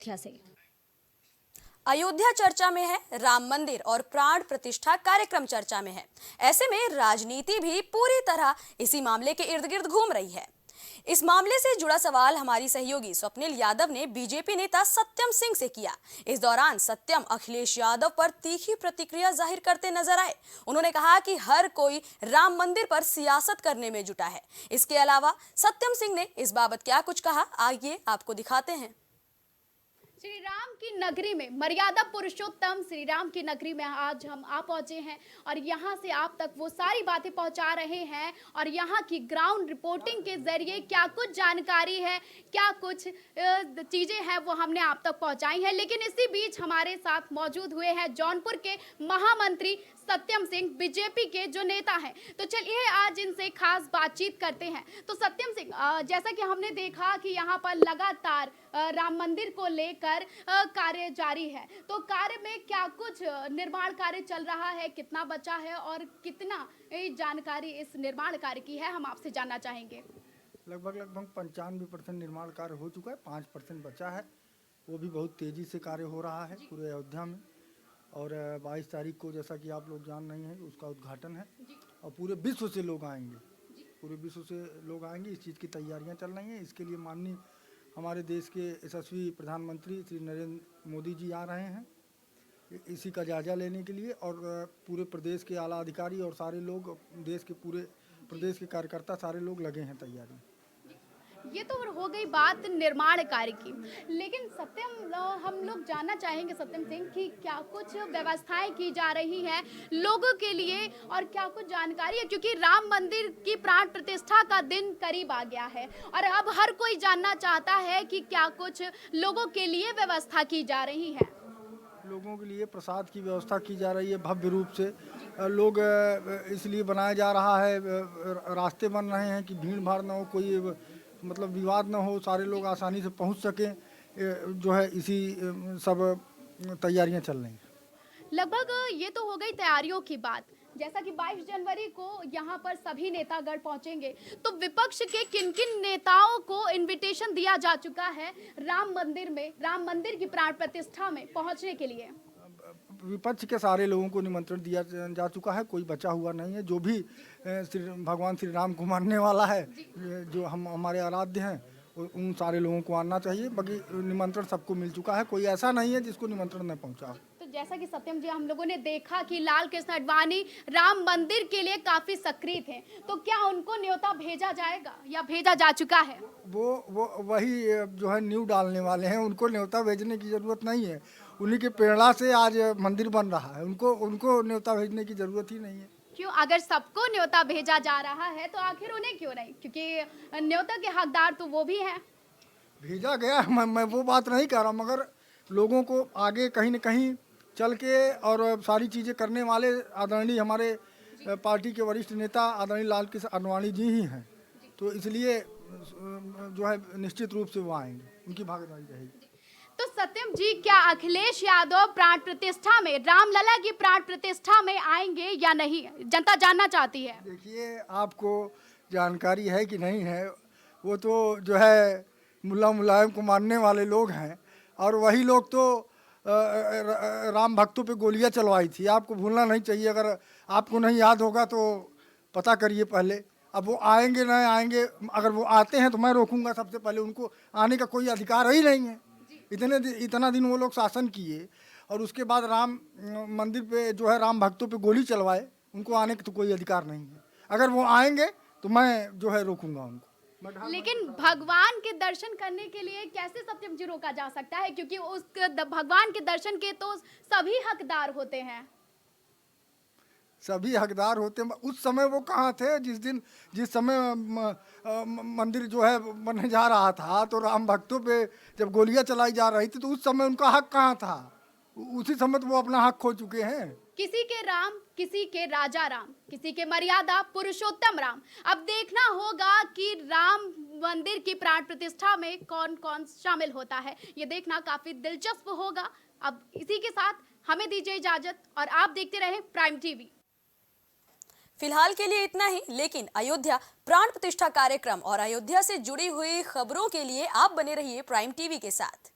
अयोध्या से। अयोध्या चर्चा में है, राम मंदिर और प्राण प्रतिष्ठा कार्यक्रम चर्चा में है। ऐसे में राजनीति भी पूरी तरह इसी मामले के इर्द गिर्द घूम रही है। इस मामले से जुड़ा सवाल हमारी सहयोगी स्वप्निल यादव ने बीजेपी नेता सत्यम सिंह से किया। इस दौरान सत्यम अखिलेश यादव पर तीखी प्रतिक्रिया जाहिर करते नजर आए। उन्होंने कहा कि हर कोई राम मंदिर पर सियासत करने में जुटा है। इसके अलावा सत्यम सिंह ने इस बाबत क्या कुछ कहा, आइए आपको दिखाते हैं। श्री राम की नगरी में, मर्यादा पुरुषोत्तम श्री राम की नगरी में आज हम आ पहुंचे हैं और यहां से आप तक वो सारी बातें पहुंचा रहे हैं और यहां की ग्राउंड रिपोर्टिंग के जरिए क्या कुछ जानकारी है, क्या कुछ चीजें हैं वो हमने आप तक पहुंचाई हैं। लेकिन इसी बीच हमारे साथ मौजूद हुए हैं जौनपुर के महामंत्री सत्यम सिंह, बीजेपी के जो नेता हैं। तो चलिए आज इनसे खास बातचीत करते हैं। तो सत्यम सिंह, जैसा कि हमने देखा कि यहाँ पर लगातार राम मंदिर को लेकर कार्य जारी है, तो कार्य में क्या कुछ निर्माण कार्य चल रहा है, कितना बचा है और कितना जानकारी इस निर्माण कार्य की है, हम आपसे जानना चाहेंगे। लगभग 95% निर्माण कार्य हो चुका है, 5% बचा है। वो भी बहुत तेज़ी से कार्य हो रहा है पूरे अयोध्या में। और 22 तारीख को, जैसा कि आप लोग जान रहे हैं, उसका उद्घाटन है और पूरे विश्व से लोग आएंगे, पूरे विश्व से लोग आएंगे। इस चीज़ की तैयारियां चल रही हैं। इसके लिए माननीय हमारे देश के यशस्वी प्रधानमंत्री श्री नरेंद्र मोदी जी आ रहे हैं इसी का जायजा लेने के लिए। और पूरे प्रदेश के आला अधिकारी और सारे लोग, देश के पूरे प्रदेश के कार्यकर्ता सारे लोग लगे हैं तैयारी। ये तो हो गई बात निर्माण कार्य की, लेकिन सत्यम, हम लोग जानना चाहेंगे सत्यम सिंह कि क्या कुछ व्यवस्थाएं की जा रही हैं लोगों के लिए और क्या कुछ जानकारी है, क्योंकि राम मंदिर की प्राण प्रतिष्ठा का दिन करीब आ गया है और अब हर कोई जानना चाहता है कि क्या कुछ लोगों के लिए व्यवस्था की जा रही है। लोगों के लिए प्रसाद की व्यवस्था की जा रही है भव्य रूप से। लोग इसलिए बनाया जा रहा है, रास्ते बन रहे हैं कि भीड़ भाड़ ना हो, कोई मतलब विवाद ना हो, सारे लोग आसानी से पहुंच सकें। जो है इसी सब तैयारियां चल रही हैं। लगभग ये तो हो गई तैयारियों की बात। जैसा कि 22 जनवरी को यहाँ पर सभी नेतागण पहुंचेंगे, तो विपक्ष के किन किन नेताओं को इनविटेशन दिया जा चुका है राम मंदिर में, राम मंदिर की प्राण प्रतिष्ठा में पहुंचने के लिए? विपक्ष के सारे लोगों को निमंत्रण दिया जा चुका है, कोई बचा हुआ नहीं है। जो भी भगवान श्री राम को मानने वाला है, जो हमारे आराध्य हैं, उन सारे लोगों को आना चाहिए। बाकी निमंत्रण सबको मिल चुका है, कोई ऐसा नहीं है जिसको निमंत्रण न पहुंचा। तो जैसा कि सत्यम जी, हम लोगों ने देखा कि लाल कृष्ण आडवाणी राम मंदिर के लिए काफी सक्रिय थे, तो क्या उनको न्योता भेजा जाएगा या भेजा जा चुका है? वो वही जो है न्यू डालने वाले हैं, उनको न्योता भेजने की जरूरत नहीं है। उन्हीं की प्रेरणा से आज मंदिर बन रहा है, उनको न्योता भेजने की जरूरत ही नहीं है। क्यों? अगर सबको न्योता भेजा जा रहा है तो आखिर उन्हें क्यों नहीं? क्योंकि न्योता के हकदार तो वो भी हैं। भेजा गया, मैं वो बात नहीं कह रहा, मगर लोगों को आगे कहीं न कहीं चल के और सारी चीज़ें करने वाले आदरणीय हमारे पार्टी के वरिष्ठ नेता आदरणीय लाल कृष्ण आडवाणी जी ही हैं। तो इसलिए जो है निश्चित रूप से वो आएंगे, उनकी भागीदारी रहेगी। तो सत्यम जी, क्या अखिलेश यादव प्राण प्रतिष्ठा में, रामलला की प्राण प्रतिष्ठा में आएंगे या नहीं, जनता जानना चाहती है। देखिए, आपको जानकारी है कि नहीं है, वो तो जो है मुल्ला मुलायम को मानने वाले लोग हैं और वही लोग तो राम भक्तों पे गोलियां चलवाई थी। आपको भूलना नहीं चाहिए, अगर आपको नहीं याद होगा तो पता करिए पहले। अब वो आएंगे नहीं आएंगे, अगर वो आते हैं तो मैं रोकूंगा सबसे पहले। उनको आने का कोई अधिकार ही नहीं है। इतना दिन वो लोग शासन किए और उसके बाद राम मंदिर पे जो है राम भक्तों पे गोली चलवाए, उनको आने का तो कोई अधिकार नहीं है। अगर वो आएंगे तो मैं जो है रोकूंगा उनको। लेकिन भगवान के दर्शन करने के लिए कैसे सत्यम जी रोका जा सकता है, क्योंकि उस भगवान के दर्शन के तो सभी हकदार होते हैं। सभी हकदार होते हैं। उस समय वो कहाँ थे जिस समय मंदिर जो है बनने जा रहा था, तो राम भक्तों पे जब गोलियां चलाई जा रही थी तो उस समय उनका हक कहाँ था? उसी समय तो वो अपना हक खो चुके हैं। किसी के राम, किसी के राजा राम, किसी के मर्यादा पुरुषोत्तम राम। अब देखना होगा कि राम मंदिर की प्राण प्रतिष्ठा में कौन कौन शामिल होता है, ये देखना काफी दिलचस्प होगा। अब इसी के साथ हमें दीजिए इजाजत और आप देखते रहे प्राइम टीवी। फिलहाल के लिए इतना ही, लेकिन अयोध्या प्राण प्रतिष्ठा कार्यक्रम और अयोध्या से जुड़ी हुई खबरों के लिए आप बने रहिए प्राइम टीवी के साथ।